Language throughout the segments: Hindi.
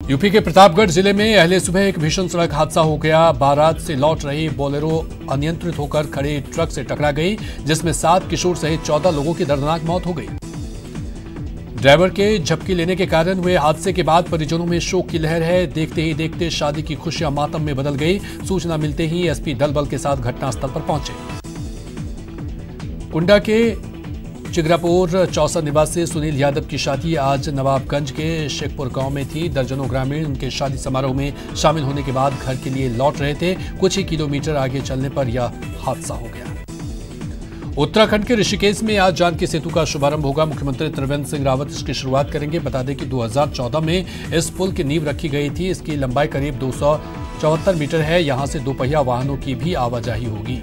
यूपी के प्रतापगढ़ जिले में अहले सुबह एक भीषण सड़क हादसा हो गया। बारात से लौट रही बोलेरो अनियंत्रित होकर खड़े ट्रक से टकरा गई, जिसमें 7 किशोर सहित 14 लोगों की दर्दनाक मौत हो गई। ड्राइवर के झपकी लेने के कारण हुए हादसे के बाद परिजनों में शोक की लहर है। देखते ही देखते शादी की खुशियां मातम में बदल गई। सूचना मिलते ही एसपी दल बल के साथ घटनास्थल पर पहुंचे। कुंडा के चिगरापुर चौसा निवासी सुनील यादव की शादी आज नवाबगंज के शेखपुर गांव में थी। दर्जनों ग्रामीण उनके शादी समारोह में शामिल होने के बाद घर के लिए लौट रहे थे। कुछ ही किलोमीटर आगे चलने पर यह हादसा हो गया। उत्तराखंड के ऋषिकेश में आज जानकी सेतु का शुभारंभ होगा। मुख्यमंत्री त्रिवेंद्र सिंह रावत इसकी शुरुआत करेंगे। बता दें कि 2014 में इस पुल की नींव रखी गई थी। इसकी लंबाई करीब 274 मीटर है। यहां से दोपहिया वाहनों की भी आवाजाही होगी।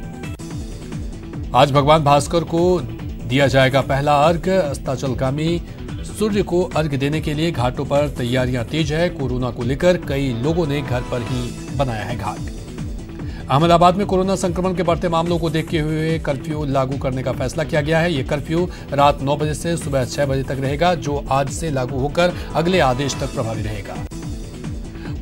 आज भगवान भास्कर को दिया जाएगा पहला अर्घ्य। अस्ताचलगामी सूर्य को अर्घ्य देने के लिए घाटों पर तैयारियां तेज है। कोरोना को लेकर कई लोगों ने घर पर ही बनाया है घाट। अहमदाबाद में कोरोना संक्रमण के बढ़ते मामलों को देखते हुए कर्फ्यू लागू करने का फैसला किया गया है। यह कर्फ्यू रात 9 बजे से सुबह 6 बजे तक रहेगा, जो आज से लागू होकर अगले आदेश तक प्रभावी रहेगा।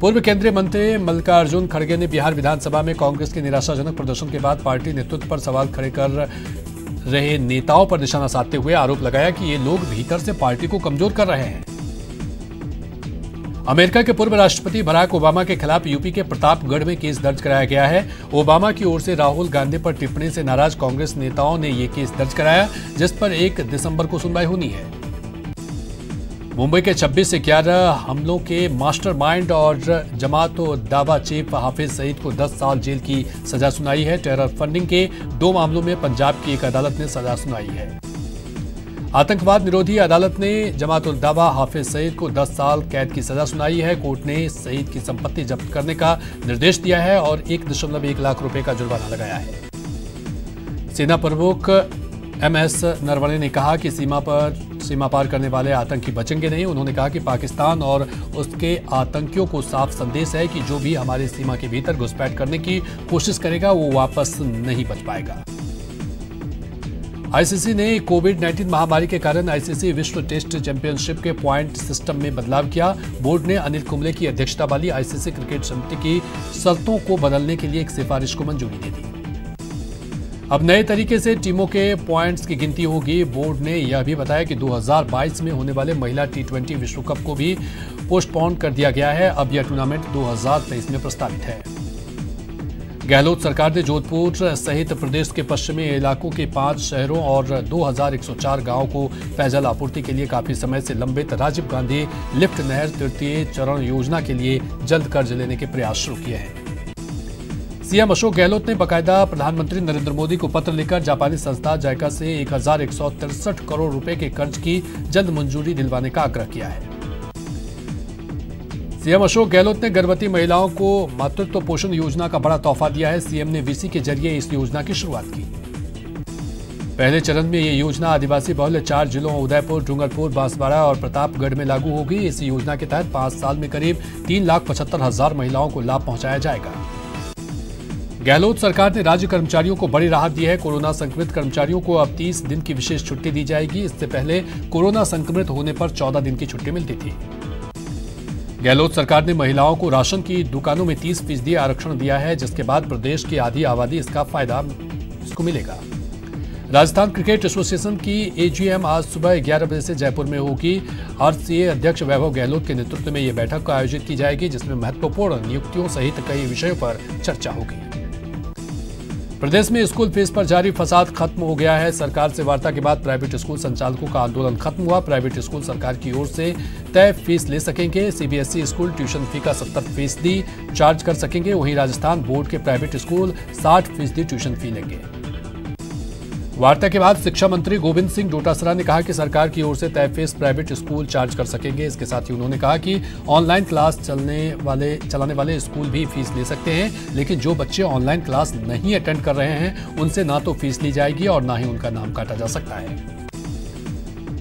पूर्व केंद्रीय मंत्री मल्लिकार्जुन खड़गे ने बिहार विधानसभा में कांग्रेस के निराशाजनक प्रदर्शन के बाद पार्टी नेतृत्व पर सवाल खड़े कर रहे नेताओं पर निशाना साधते हुए आरोप लगाया कि ये लोग भीतर से पार्टी को कमजोर कर रहे हैं। अमेरिका के पूर्व राष्ट्रपति बराक ओबामा के खिलाफ यूपी के प्रतापगढ़ में केस दर्ज कराया गया है। ओबामा की ओर से राहुल गांधी पर टिप्पणी से नाराज कांग्रेस नेताओं ने यह केस दर्ज कराया, जिस पर 1 दिसंबर को सुनवाई होनी है। मुंबई के 26 से 11 हमलों के मास्टरमाइंड और जमात-उद-दावा चीफ हाफिज सईद को 10 साल जेल की सजा सुनाई है। टेरर फंडिंग के 2 मामलों में पंजाब की एक अदालत ने सजा सुनाई है। आतंकवाद निरोधी अदालत ने जमात-उद-दावा हाफिज सईद को 10 साल कैद की सजा सुनाई है। कोर्ट ने सईद की संपत्ति जब्त करने का निर्देश दिया है और 1.1 लाख रुपए का जुर्माना लगाया है। सेना प्रमुख MS नरवणे ने कहा कि सीमा पार करने वाले आतंकी बचेंगे नहीं। उन्होंने कहा कि पाकिस्तान और उसके आतंकियों को साफ संदेश है कि जो भी हमारी सीमा के भीतर घुसपैठ करने की कोशिश करेगा वो वापस नहीं बच पाएगा। आईसीसी ने कोविड-19 महामारी के कारण आईसीसी विश्व टेस्ट चैंपियनशिप के पॉइंट सिस्टम में बदलाव किया। बोर्ड ने अनिल कुंबले की अध्यक्षता वाली आईसीसी क्रिकेट समिति की शर्तों को बदलने के लिए एक सिफारिश को मंजूरी दे दी। अब नए तरीके से टीमों के पॉइंट्स की गिनती होगी। बोर्ड ने यह भी बताया कि 2022 में होने वाले महिला T20 विश्व कप को भी पोस्टपोन कर दिया गया है। अब यह टूर्नामेंट 2023 में प्रस्तावित है। गहलोत सरकार ने जोधपुर सहित प्रदेश के पश्चिमी इलाकों के 5 शहरों और 2104 गांवों को पेयजल आपूर्ति के लिए काफी समय से लंबित राजीव गांधी लिफ्ट नहर तृतीय चरण योजना के लिए जल्द कर्ज लेने के प्रयास शुरू किए हैं। सीएम अशोक गहलोत ने बाकायदा प्रधानमंत्री नरेंद्र मोदी को पत्र लिखकर जापानी संस्था जायका से 1163 करोड़ रुपए के कर्ज की जल्द मंजूरी दिलवाने का आग्रह किया है। सीएम अशोक गहलोत ने गर्भवती महिलाओं को मातृत्व पोषण योजना का बड़ा तोहफा दिया है। सीएम ने वीसी के जरिए इस योजना की शुरुआत की। पहले चरण में ये योजना आदिवासी बहुल 4 जिलों उदयपुर, डूंगरपुर, बांसवाड़ा और प्रतापगढ़ में लागू होगी। इस योजना के तहत 5 साल में करीब 3,75,000 महिलाओं को लाभ पहुंचाया जाएगा। गहलोत सरकार ने राज्य कर्मचारियों को बड़ी राहत दी है। कोरोना संक्रमित कर्मचारियों को अब 30 दिन की विशेष छुट्टी दी जाएगी। इससे पहले कोरोना संक्रमित होने पर 14 दिन की छुट्टी मिलती थी। गहलोत सरकार ने महिलाओं को राशन की दुकानों में 30% आरक्षण दिया है, जिसके बाद प्रदेश की आधी आबादी इसका फायदा मिलेगा। राजस्थान क्रिकेट एसोसिएशन की AGM आज सुबह 11 बजे से जयपुर में होगी। RCA अध्यक्ष वैभव गहलोत के नेतृत्व में यह बैठक आयोजित की जाएगी, जिसमें महत्वपूर्ण नियुक्तियों सहित कई विषयों पर चर्चा होगी। प्रदेश में स्कूल फीस पर जारी फसाद खत्म हो गया है। सरकार से वार्ता के बाद प्राइवेट स्कूल संचालकों का आंदोलन खत्म हुआ। प्राइवेट स्कूल सरकार की ओर से तय फीस ले सकेंगे। CBSE स्कूल ट्यूशन फी का 70% चार्ज कर सकेंगे। वहीं राजस्थान बोर्ड के प्राइवेट स्कूल 60% ट्यूशन फी लेंगे। वार्ता के बाद शिक्षा मंत्री गोविंद सिंह डोटासरा ने कहा कि सरकार की ओर से तय फीस प्राइवेट स्कूल चार्ज कर सकेंगे। इसके साथ ही उन्होंने कहा कि ऑनलाइन क्लास चलाने वाले स्कूल भी फीस ले सकते हैं, लेकिन जो बच्चे ऑनलाइन क्लास नहीं अटेंड कर रहे हैं उनसे ना तो फीस ली जाएगी और ना ही उनका नाम काटा जा सकता है।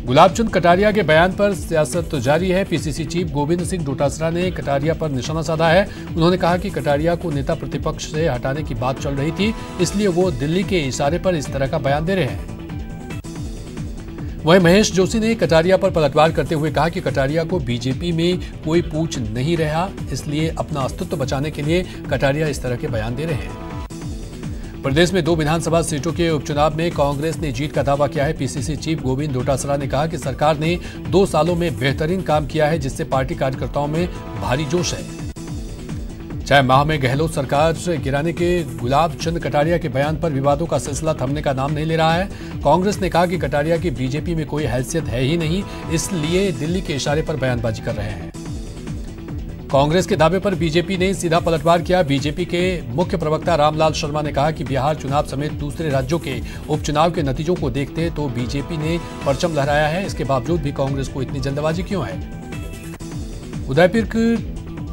गुलाबचंद कटारिया के बयान पर सियासत जारी है। PCC चीफ गोविंद सिंह डोटासरा ने कटारिया पर निशाना साधा है। उन्होंने कहा कि कटारिया को नेता प्रतिपक्ष से हटाने की बात चल रही थी, इसलिए वो दिल्ली के इशारे पर इस तरह का बयान दे रहे हैं। वहीं महेश जोशी ने कटारिया पर पलटवार करते हुए कहा कि कटारिया को बीजेपी में कोई पूछ नहीं रहा, इसलिए अपना अस्तित्व बचाने के लिए कटारिया इस तरह के बयान दे रहे हैं। प्रदेश में 2 विधानसभा सीटों के उपचुनाव में कांग्रेस ने जीत का दावा किया है। पीसीसी चीफ गोविंद डोटासरा ने कहा कि सरकार ने 2 सालों में बेहतरीन काम किया है, जिससे पार्टी कार्यकर्ताओं में भारी जोश है। 6 माह में गहलोत सरकार गिराने के गुलाब चंद कटारिया के बयान पर विवादों का सिलसिला थमने का नाम नहीं ले रहा है। कांग्रेस ने कहा कि कटारिया की बीजेपी में कोई हैसियत है ही नहीं, इसलिए दिल्ली के इशारे पर बयानबाजी कर रहे हैं। कांग्रेस के दावे पर बीजेपी ने सीधा पलटवार किया। बीजेपी के मुख्य प्रवक्ता रामलाल शर्मा ने कहा कि बिहार चुनाव समेत दूसरे राज्यों के उपचुनाव के नतीजों को देखते तो बीजेपी ने परचम लहराया है, इसके बावजूद भी कांग्रेस को इतनी जल्दबाजी क्यों है।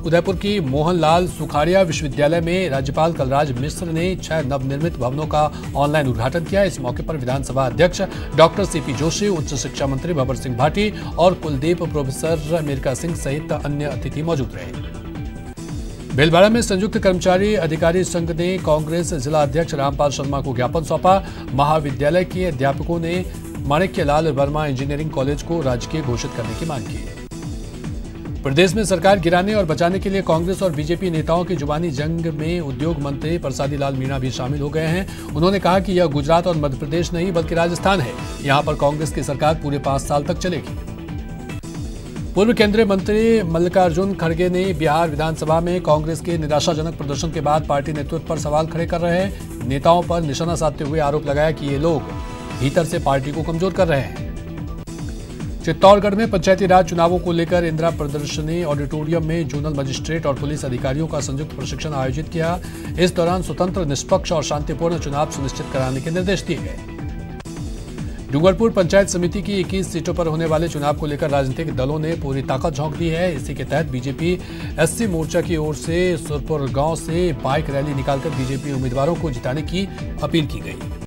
उदयपुर की मोहनलाल सुखाड़िया विश्वविद्यालय में राज्यपाल कलराज मिश्र ने 6 नवनिर्मित भवनों का ऑनलाइन उद्घाटन किया। इस मौके पर विधानसभा अध्यक्ष डॉक्टर सीपी जोशी, उच्च शिक्षा मंत्री भंवर सिंह भाटी और कुलदीप प्रोफेसर मेनका सिंह सहित अन्य अतिथि मौजूद रहे। भीलवाड़ा में संयुक्त कर्मचारी अधिकारी संघ ने कांग्रेस जिला अध्यक्ष रामपाल शर्मा को ज्ञापन सौंपा। महाविद्यालय के अध्यापकों ने माणिक्यलाल वर्मा इंजीनियरिंग कॉलेज को राजकीय घोषित करने की मांग की। प्रदेश में सरकार गिराने और बचाने के लिए कांग्रेस और बीजेपी नेताओं की जुबानी जंग में उद्योग मंत्री परसादी लाल मीणा भी शामिल हो गए हैं। उन्होंने कहा कि यह गुजरात और मध्य प्रदेश नहीं बल्कि राजस्थान है, यहां पर कांग्रेस की सरकार पूरे 5 साल तक चलेगी। पूर्व केंद्रीय मंत्री मल्लिकार्जुन खड़गे ने बिहार विधानसभा में कांग्रेस के निराशाजनक प्रदर्शन के बाद पार्टी नेतृत्व पर सवाल खड़े कर रहे नेताओं पर निशाना साधते हुए आरोप लगाया कि ये लोग भीतर से पार्टी को कमजोर कर रहे हैं। चित्तौड़गढ़ में पंचायती राज चुनावों को लेकर इंदिरा प्रदर्शनी ऑडिटोरियम में जोनल मजिस्ट्रेट और पुलिस अधिकारियों का संयुक्त प्रशिक्षण आयोजित किया। इस दौरान स्वतंत्र, निष्पक्ष और शांतिपूर्ण चुनाव सुनिश्चित कराने के निर्देश दिए गए। डूंगरपुर पंचायत समिति की 21 सीटों पर होने वाले चुनाव को लेकर राजनीतिक दलों ने पूरी ताकत झोंक दी है। इसी के तहत बीजेपी एससी मोर्चा की ओर से सुरपुर गांव से बाइक रैली निकालकर बीजेपी उम्मीदवारों को जिताने की अपील की गई।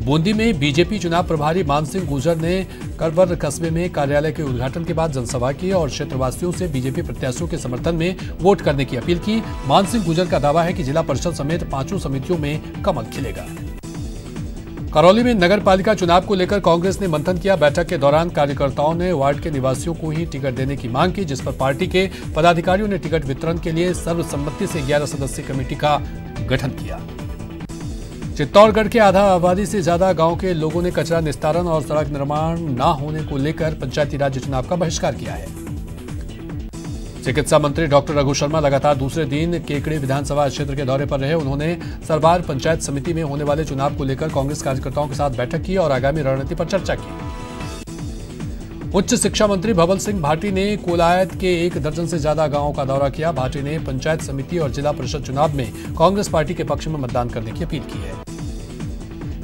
बूंदी में बीजेपी चुनाव प्रभारी मानसिंह गुर्जर ने करवर कस्बे में कार्यालय के उद्घाटन के बाद जनसभा की और क्षेत्रवासियों से बीजेपी प्रत्याशियों के समर्थन में वोट करने की अपील की। मानसिंह गुर्जर का दावा है कि जिला परिषद समेत 5 समितियों में कमल खिलेगा। करौली में नगर पालिका चुनाव को लेकर कांग्रेस ने मंथन किया। बैठक के दौरान कार्यकर्ताओं ने वार्ड के निवासियों को ही टिकट देने की मांग की, जिस पर पार्टी के पदाधिकारियों ने टिकट वितरण के लिए सर्वसम्मति से 11 सदस्यीय कमेटी का गठन किया। चित्तौड़गढ़ के आधा आबादी से ज्यादा गांव के लोगों ने कचरा निस्तारण और सड़क निर्माण न होने को लेकर पंचायती राज चुनाव का बहिष्कार किया है। चिकित्सा मंत्री डॉक्टर रघु शर्मा लगातार दूसरे दिन केकड़ी विधानसभा क्षेत्र के दौरे पर रहे। उन्होंने सरवार पंचायत समिति में होने वाले चुनाव को लेकर कांग्रेस कार्यकर्ताओं के साथ बैठक की और आगामी रणनीति पर चर्चा की। उच्च शिक्षा मंत्री भंवर सिंह भाटी ने कोलायत के 1 दर्जन से ज्यादा गांवों का दौरा किया। भाटी ने पंचायत समिति और जिला परिषद चुनाव में कांग्रेस पार्टी के पक्ष में मतदान करने की अपील की है।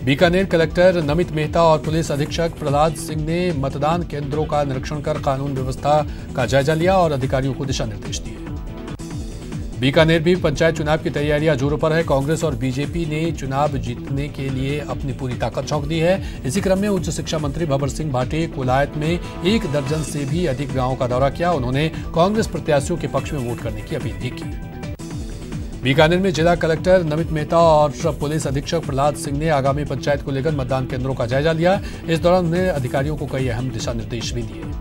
बीकानेर कलेक्टर नमित मेहता और पुलिस अधीक्षक प्रहलाद सिंह ने मतदान केंद्रों का निरीक्षण कर कानून व्यवस्था का जायजा लिया और अधिकारियों को दिशा निर्देश दिए। बीकानेर भी पंचायत चुनाव की तैयारियां जोरों पर है। कांग्रेस और बीजेपी ने चुनाव जीतने के लिए अपनी पूरी ताकत झोंक दी है। इसी क्रम में उच्च शिक्षा मंत्री भंवर सिंह भाटी कोलायत में 1 दर्जन से भी अधिक गांवों का दौरा किया। उन्होंने कांग्रेस प्रत्याशियों के पक्ष में वोट करने की अपील भी की। बीकानेर में जिला कलेक्टर नमित मेहता और पुलिस अधीक्षक प्रहलाद सिंह ने आगामी पंचायत को लेकर मतदान केंद्रों का जायजा लिया। इस दौरान उन्होंने अधिकारियों को कई अहम दिशा निर्देश भी दिए।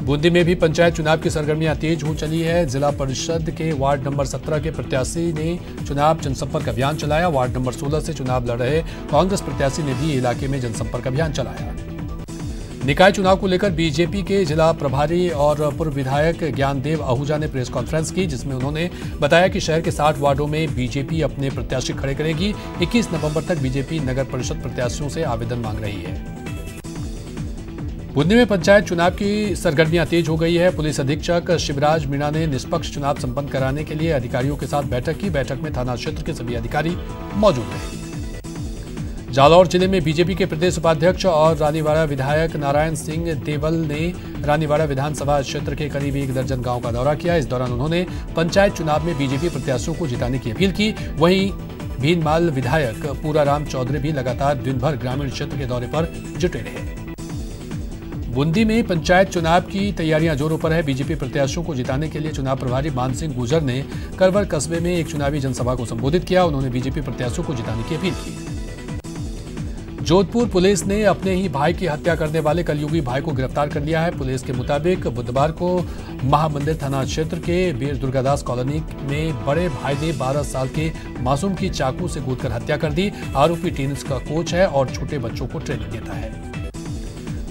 बूंदी में भी पंचायत चुनाव की सरगर्मियां तेज हो चली है। जिला परिषद के वार्ड नंबर 17 के प्रत्याशी ने चुनाव जनसंपर्क अभियान चलाया। वार्ड नंबर 16 से चुनाव लड़ रहे कांग्रेस प्रत्याशी ने भी इलाके में जनसंपर्क अभियान चलाया। निकाय चुनाव को लेकर बीजेपी के जिला प्रभारी और पूर्व विधायक ज्ञानदेव आहूजा ने प्रेस कॉन्फ्रेंस की, जिसमें उन्होंने बताया कि शहर के 60 वार्डों में बीजेपी अपने प्रत्याशी खड़े करेगी। 21 नवंबर तक बीजेपी नगर परिषद प्रत्याशियों से आवेदन मांग रही है। बूंदी में पंचायत चुनाव की सरगर्मियां तेज हो गई है। पुलिस अधीक्षक शिवराज मीणा ने निष्पक्ष चुनाव संपन्न कराने के लिए अधिकारियों के साथ बैठक की। बैठक में थाना क्षेत्र के सभी अधिकारी मौजूद रहे। जालौर जिले में बीजेपी के प्रदेश उपाध्यक्ष और रानीवाड़ा विधायक नारायण सिंह देवल ने रानीवाड़ा विधानसभा क्षेत्र के करीब 1 दर्जन गांव का दौरा किया। इस दौरान उन्होंने पंचायत चुनाव में बीजेपी प्रत्याशियों को जिताने की अपील की। वहीं भीनमाल विधायक पूराराम चौधरी भी लगातार दिन भर ग्रामीण क्षेत्र के दौरे पर जुटे रहे। बूंदी में पंचायत चुनाव की तैयारियां जोरों पर है। बीजेपी प्रत्याशियों को जिताने के लिए चुनाव प्रभारी मानसिंह गुर्जर ने करवर कस्बे में एक चुनावी जनसभा को संबोधित किया। उन्होंने बीजेपी प्रत्याशियों को जिताने की अपील की। जोधपुर पुलिस ने अपने ही भाई की हत्या करने वाले कलयुगी भाई को गिरफ्तार कर लिया है। पुलिस के मुताबिक बुधवार को महामंदिर थाना क्षेत्र के वीर दुर्गादास कॉलोनी में बड़े भाई ने 12 साल के मासूम की चाकू से कूदकर हत्या कर दी। आरोपी टेनिस का कोच है और छोटे बच्चों को ट्रेनिंग देता है।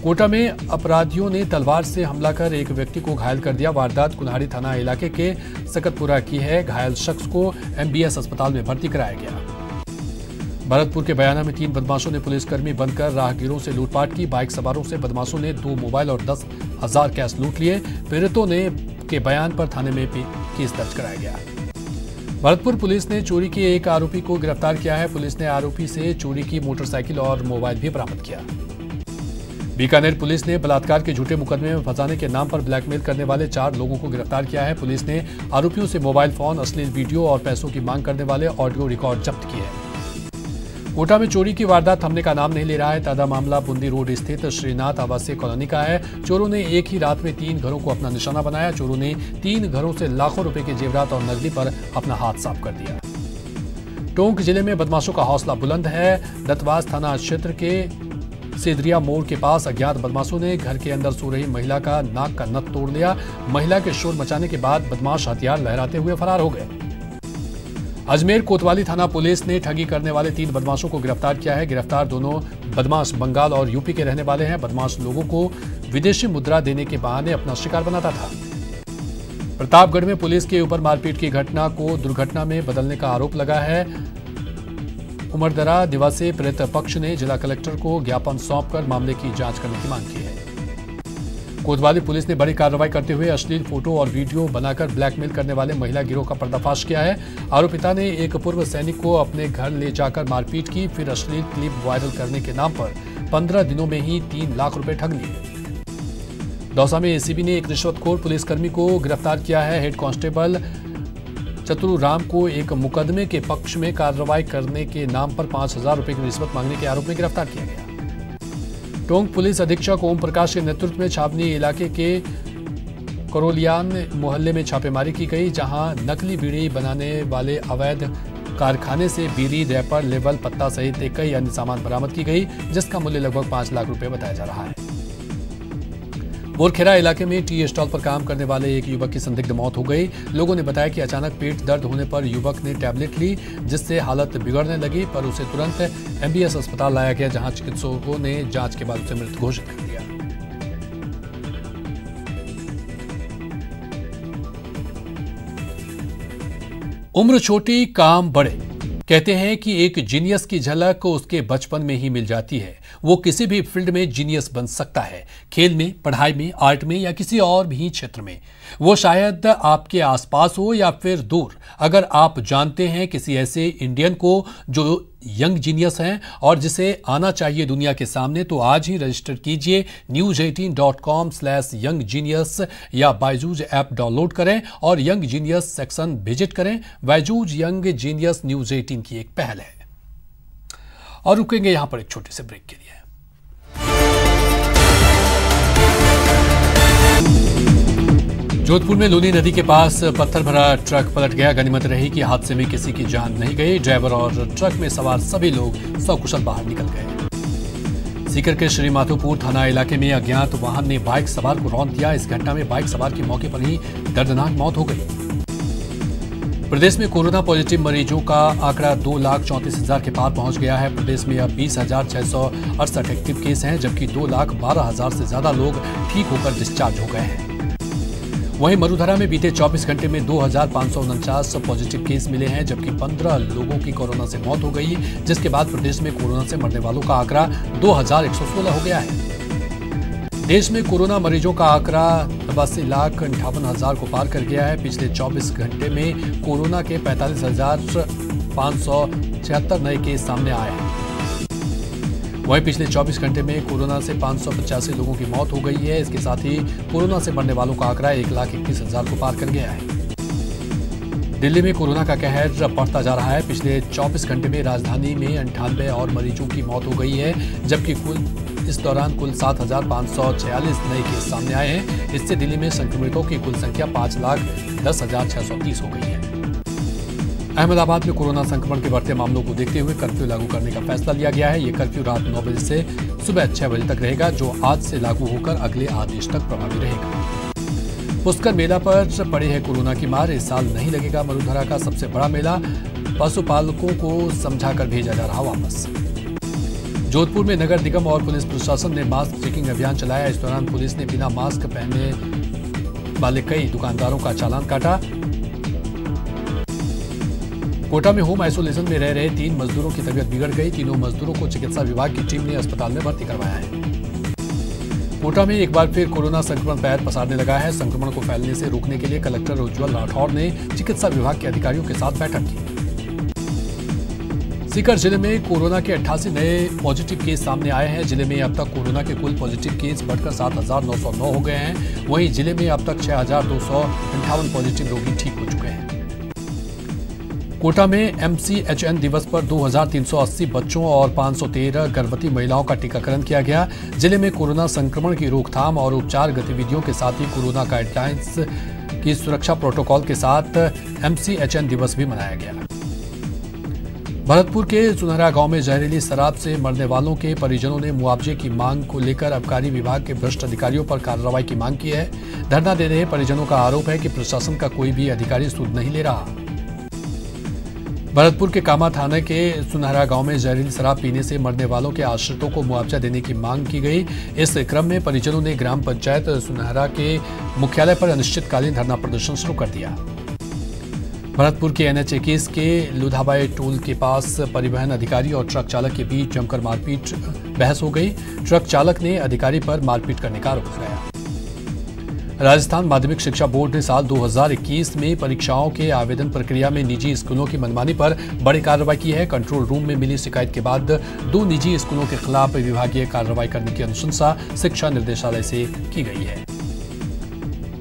कोटा में अपराधियों ने तलवार से हमला कर एक व्यक्ति को घायल कर दिया। वारदात कुल्हाड़ी थाना इलाके के सकतपुरा की है। घायल शख्स को MBS अस्पताल में भर्ती कराया गया। भरतपुर के बयाना में 3 बदमाशों ने पुलिसकर्मी बनकर राहगीरों से लूटपाट की। बाइक सवारों से बदमाशों ने 2 मोबाइल और 10,000 कैश लूट लिए। पीड़ितों ने के बयान पर थाने में केस दर्ज कराया गया। भरतपुर पुलिस ने चोरी के एक आरोपी को गिरफ्तार किया है। पुलिस ने आरोपी से चोरी की मोटरसाइकिल और मोबाइल भी बरामद किया। बीकानेर पुलिस ने बलात्कार के झूठे मुकदमे में फंसाने के नाम पर ब्लैकमेल करने वाले 4 लोगों को गिरफ्तार किया है। पुलिस ने आरोपियों से मोबाइल फोन, अश्लील वीडियो और पैसों की मांग करने वाले ऑडियो रिकॉर्ड जब्त किए हैं। कोटा में चोरी की वारदात थमने का नाम नहीं ले रहा है। ताजा मामला बूंदी रोड स्थित श्रीनाथ आवासीय कॉलोनी का है। चोरों ने एक ही रात में 3 घरों को अपना निशाना बनाया। चोरों ने 3 घरों से लाखों रुपए के जेवरात और नकदी पर अपना हाथ साफ कर दिया। टोंक जिले में बदमाशों का हौसला बुलंद है। दत्तवास थाना क्षेत्र के सिदरिया मोड़ के पास अज्ञात बदमाशों ने घर के अंदर सो रही महिला का नाक का नथ तोड़ लिया। महिला के शोर मचाने के बाद बदमाश हथियार लहराते हुए फरार हो गए। अजमेर कोतवाली थाना पुलिस ने ठगी करने वाले 3 बदमाशों को गिरफ्तार किया है। गिरफ्तार दोनों बदमाश बंगाल और यूपी के रहने वाले हैं। बदमाश लोगों को विदेशी मुद्रा देने के बहाने अपना शिकार बनाता था। प्रतापगढ़ में पुलिस के ऊपर मारपीट की घटना को दुर्घटना में बदलने का आरोप लगा है। उमरदरा निवासी पीड़ित पक्ष ने जिला कलेक्टर को ज्ञापन सौंपकर मामले की जांच करने की मांग की है। कोतवाली पुलिस ने बड़ी कार्रवाई करते हुए अश्लील फोटो और वीडियो बनाकर ब्लैकमेल करने वाले महिला गिरोह का पर्दाफाश किया है। आरोपिता ने एक पूर्व सैनिक को अपने घर ले जाकर मारपीट की, फिर अश्लील क्लिप वायरल करने के नाम पर 15 दिनों में ही 3 लाख रुपए ठग लिए। दौसा में एसीबी ने एक रिश्वतखोर पुलिसकर्मी को गिरफ्तार किया है। हेड कांस्टेबल चतुरू राम को एक मुकदमे के पक्ष में कार्रवाई करने के नाम पर 5,000 रुपए की रिश्वत मांगने के आरोप में गिरफ्तार किया गया। टोंक पुलिस अधीक्षक ओम प्रकाश के नेतृत्व में छावनी इलाके के करोलियान मोहल्ले में छापेमारी की गई, जहां नकली बीड़ी बनाने वाले अवैध कारखाने से बीड़ी, रैपर, लेवल, पत्ता सहित कई अन्य सामान बरामद की गई, जिसका मूल्य लगभग 5 लाख रुपए बताया जा रहा है। बोरखेरा इलाके में टी स्टॉल पर काम करने वाले एक युवक की संदिग्ध मौत हो गई। लोगों ने बताया कि अचानक पेट दर्द होने पर युवक ने टैबलेट ली, जिससे हालत बिगड़ने लगी, पर उसे तुरंत MBS अस्पताल लाया गया, जहां चिकित्सकों ने जांच के बाद उसे मृत घोषित कर दिया। उम्र छोटी काम बड़े। कहते हैं कि एक जीनियस की झलक उसके बचपन में ही मिल जाती है। वो किसी भी फील्ड में जीनियस बन सकता है, खेल में, पढ़ाई में, आर्ट में या किसी और भी क्षेत्र में। वो शायद आपके आसपास हो या फिर दूर। अगर आप जानते हैं किसी ऐसे इंडियन को जो यंग जीनियस हैं और जिसे आना चाहिए दुनिया के सामने, तो आज ही रजिस्टर कीजिए news18.com/younggenius या बायजूज ऐप डाउनलोड करें और यंग जीनियस सेक्शन विजिट करें। बायजूज यंग जीनियस न्यूज 18 की एक पहल है। और रुकेंगे यहां पर एक छोटे से ब्रेक के लिए। जोधपुर में लूनी नदी के पास पत्थर भरा ट्रक पलट गया। गनीमत रही कि हादसे में किसी की जान नहीं गई। ड्राइवर और ट्रक में सवार सभी लोग सकुशल बाहर निकल गए। सीकर के श्री माधोपुर थाना इलाके में अज्ञात वाहन ने बाइक सवार को रौंद दिया। इस घटना में बाइक सवार की मौके पर ही दर्दनाक मौत हो गई। प्रदेश में कोरोना पॉजिटिव मरीजों का आंकड़ा 2,34,000 के पार पहुंच गया है। प्रदेश में अब 20,668 एक्टिव केस हैं, जबकि 2,12,000 से ज्यादा लोग ठीक होकर डिस्चार्ज हो गए हैं। वहीं मरुधरा में बीते 24 घंटे में 2,549 पॉजिटिव केस मिले हैं, जबकि 15 लोगों की कोरोना से मौत हो गई, जिसके बाद प्रदेश में कोरोना से मरने वालों का आंकड़ा 2,116 हो गया है। देश में कोरोना मरीजों का आंकड़ा 82,58,000 को पार कर गया है। पिछले 24 घंटे में कोरोना के 45,576 नए केस सामने आए हैं। वहीं पिछले 24 घंटे में कोरोना से 585 लोगों की मौत हो गई है। इसके साथ ही कोरोना से मरने वालों का आंकड़ा 1,31,000 को पार कर गया है। दिल्ली में कोरोना का कहर बढ़ता जा रहा है। पिछले 24 घंटे में राजधानी में 98 और मरीजों की मौत हो गई है, जबकि इस दौरान कुल 7,546 नए केस सामने आए हैं। इससे दिल्ली में संक्रमितों की कुल संख्या 5,10,630 हो गई है। अहमदाबाद में कोरोना संक्रमण के बढ़ते मामलों को देखते हुए कर्फ्यू लागू करने का फैसला लिया गया है। ये कर्फ्यू रात 9 बजे से सुबह 6 बजे तक रहेगा, जो आज से लागू होकर अगले आदेश तक प्रभावी रहेगा। पुष्कर मेला पर पड़े है कोरोना की मार। इस साल नहीं लगेगा मरुधरा का सबसे बड़ा मेला। पशुपालकों को समझाकर भेजा जा रहा वापस। जोधपुर में नगर निगम और पुलिस प्रशासन ने मास्क चेकिंग अभियान चलाया। इस दौरान पुलिस ने बिना मास्क पहनने वाले कई दुकानदारों का चालान काटा। कोटा में होम आइसोलेशन में रह रहे 3 मजदूरों की तबीयत बिगड़ गई। तीनों मजदूरों को चिकित्सा विभाग की टीम ने अस्पताल में भर्ती करवाया है। कोटा में एक बार फिर कोरोना संक्रमण पैर पसारने लगा है। संक्रमण को फैलने से रोकने के लिए कलेक्टर उज्जवल राठौर ने चिकित्सा विभाग के अधिकारियों के साथ बैठक की। सीकर जिले में कोरोना के 88 नए पॉजिटिव केस सामने आए हैं। जिले में अब तक कोरोना के कुल पॉजिटिव केस बढ़कर 7,909 हो गए हैं। वहीं जिले में अब तक 6,258 पॉजिटिव रोगी ठीक हो चुके हैं। कोटा में MCHN दिवस पर 2,380 बच्चों और 513 गर्भवती महिलाओं का टीकाकरण किया गया। जिले में कोरोना संक्रमण की रोकथाम और उपचार गतिविधियों के साथ ही कोरोना गाइडलाइंस की सुरक्षा प्रोटोकॉल के साथ MCHN दिवस भी मनाया गया। भरतपुर के सुनहरा गांव में जहरीली शराब से मरने वालों के परिजनों ने मुआवजे की मांग को लेकर आबकारी विभाग के भ्रष्ट अधिकारियों पर कार्रवाई की मांग की है। धरना दे रहे परिजनों का आरोप है कि प्रशासन का कोई भी अधिकारी सूद नहीं ले रहा। भरतपुर के कामा थाने के सुनहरा गांव में जहरीली शराब पीने से मरने वालों के आश्रितों को मुआवजा देने की मांग की गई। इस क्रम में परिजनों ने ग्राम पंचायत सुनहरा के मुख्यालय पर अनिश्चितकालीन धरना प्रदर्शन शुरू कर दिया। भरतपुर के NH 21 के लुधाबाई टोल के पास परिवहन अधिकारी और ट्रक चालक के बीच जमकर मारपीट बहस हो गई। ट्रक चालक ने अधिकारी पर मारपीट करने का आरोप लगाया। राजस्थान माध्यमिक शिक्षा बोर्ड ने साल 2021 में परीक्षाओं के आवेदन प्रक्रिया में निजी स्कूलों की मनमानी पर बड़ी कार्रवाई की है। कंट्रोल रूम में मिली शिकायत के बाद 2 निजी स्कूलों के खिलाफ विभागीय कार्रवाई करने की अनुशंसा शिक्षा निर्देशालय से की गई है।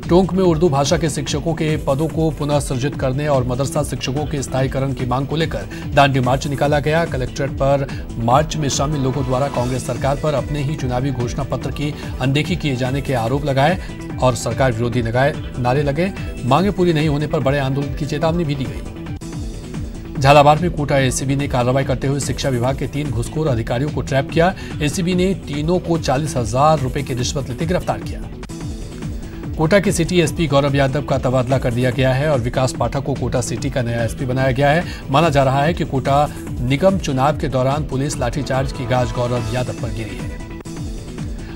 टोंक में उर्दू भाषा के शिक्षकों के पदों को पुनः सृजित करने और मदरसा शिक्षकों के स्थायीकरण की मांग को लेकर दांडी मार्च निकाला गया। कलेक्ट्रेट पर मार्च में शामिल लोगों द्वारा कांग्रेस सरकार पर अपने ही चुनावी घोषणा पत्र की अनदेखी किए जाने के आरोप लगाए और सरकार विरोधी नारे लगे। मांगे पूरी नहीं होने पर बड़े आंदोलन की चेतावनी भी दी गई। झालावाड़ में कोटा एसीबी ने कार्रवाई करते हुए शिक्षा विभाग के 3 घुसखोर अधिकारियों को ट्रैप किया। एसीबी ने तीनों को 40,000 रुपए की रिश्वत लेते गिरफ्तार किया। कोटा के सिटी एसपी गौरव यादव का तबादला कर दिया गया है और विकास पाठक को कोटा सिटी का नया एसपी बनाया गया है। माना जा रहा है कि कोटा निगम चुनाव के दौरान पुलिस लाठीचार्ज की गाज गौरव यादव पर गिरी है।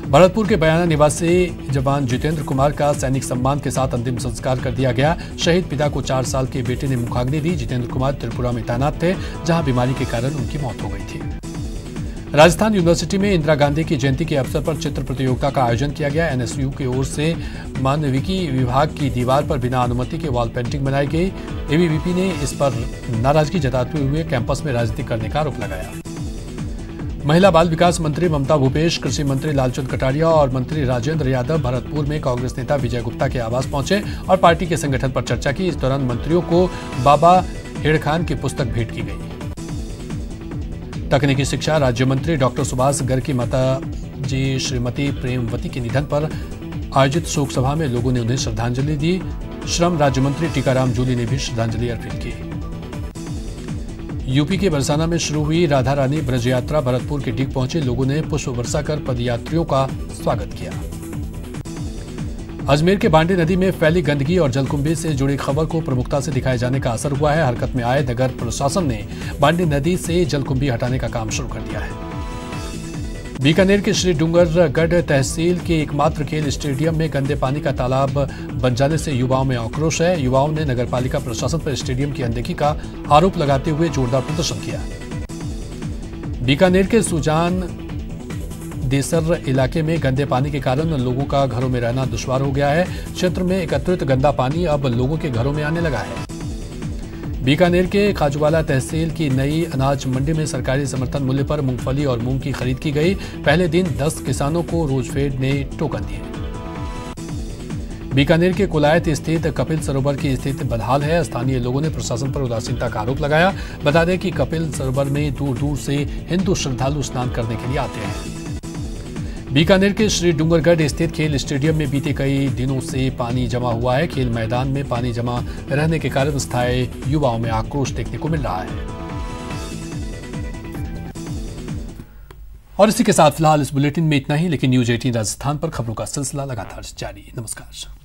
भरतपुर के बयाना निवासी जवान जितेंद्र कुमार का सैनिक सम्मान के साथ अंतिम संस्कार कर दिया गया। शहीद पिता को 4 साल के बेटे ने मुखाग्नि दी। जितेंद्र कुमार त्रिपुरा में तैनात थे, जहां बीमारी के कारण उनकी मौत हो गई थी। राजस्थान यूनिवर्सिटी में इंदिरा गांधी की जयंती के अवसर पर चित्र प्रतियोगिता का आयोजन किया गया। NSU की ओर से मानविकी विभाग की दीवार पर बिना अनुमति के वॉल पेंटिंग बनाई गई। ABVP ने इस पर नाराजगी जताते हुए कैंपस में राजनीति करने का आरोप लगाया। महिला बाल विकास मंत्री ममता भूपेश, कृषि मंत्री लालचंद कटारिया और मंत्री राजेंद्र यादव भरतपुर में कांग्रेस नेता विजय गुप्ता के आवास पहुंचे और पार्टी के संगठन पर चर्चा की। इस दौरान मंत्रियों को बाबा हेड़खान की पुस्तक भेंट की गई। तकनीकी शिक्षा राज्य मंत्री डॉक्टर सुभाष गर्ग की माताजी श्रीमती प्रेमवती के निधन पर आयोजित शोक सभा में लोगों ने उन्हें श्रद्धांजलि दी। श्रम राज्य मंत्री टीकाराम जूली ने भी श्रद्धांजलि अर्पित की। यूपी के बरसाना में शुरू हुई राधा रानी ब्रज यात्रा भरतपुर के डीग पहुंचे। लोगों ने पुष्प वर्षा कर पदयात्रियों का स्वागत किया। अजमेर के बांडी नदी में फैली गंदगी और जलकुंभी से जुड़ी खबर को प्रमुखता से दिखाए जाने का असर हुआ है। हरकत में आए नगर प्रशासन ने बांडी नदी से जलकुंभी हटाने का काम शुरू कर दिया है। बीकानेर के श्री डूंगरगढ़ तहसील के एकमात्र खेल स्टेडियम में गंदे पानी का तालाब बन जाने से युवाओं में आक्रोश है। युवाओं ने नगरपालिका प्रशासन पर स्टेडियम की अनदेखी का आरोप लगाते हुए जोरदार प्रदर्शन किया। बीकानेर के सुजान देसर इलाके में गंदे पानी के कारण लोगों का घरों में रहना दुश्वार हो गया है। क्षेत्र में एकत्रित गंदा पानी अब लोगों के घरों में आने लगा है। बीकानेर के खाजूवाला तहसील की नई अनाज मंडी में सरकारी समर्थन मूल्य पर मूंगफली और मूंग की खरीद की गई। पहले दिन 10 किसानों को रोजफेड ने टोकन दिए। बीकानेर के कुलायत स्थित कपिल सरोवर की स्थिति बदहाल है। स्थानीय लोगों ने प्रशासन पर उदासीनता का आरोप लगाया। बता दें कि कपिल सरोवर में दूर दूर से हिंदू श्रद्धालु स्नान करने के लिए आते हैं। बीकानेर के श्री डूंगरगढ़ स्थित खेल स्टेडियम में बीते कई दिनों से पानी जमा हुआ है। खेल मैदान में पानी जमा रहने के कारण स्थायी युवाओं में आक्रोश देखने को मिल रहा है। और इसी के साथ फिलहाल इस बुलेटिन में इतना ही, लेकिन न्यूज 18 राजस्थान पर खबरों का सिलसिला लगातार जारी। नमस्कार।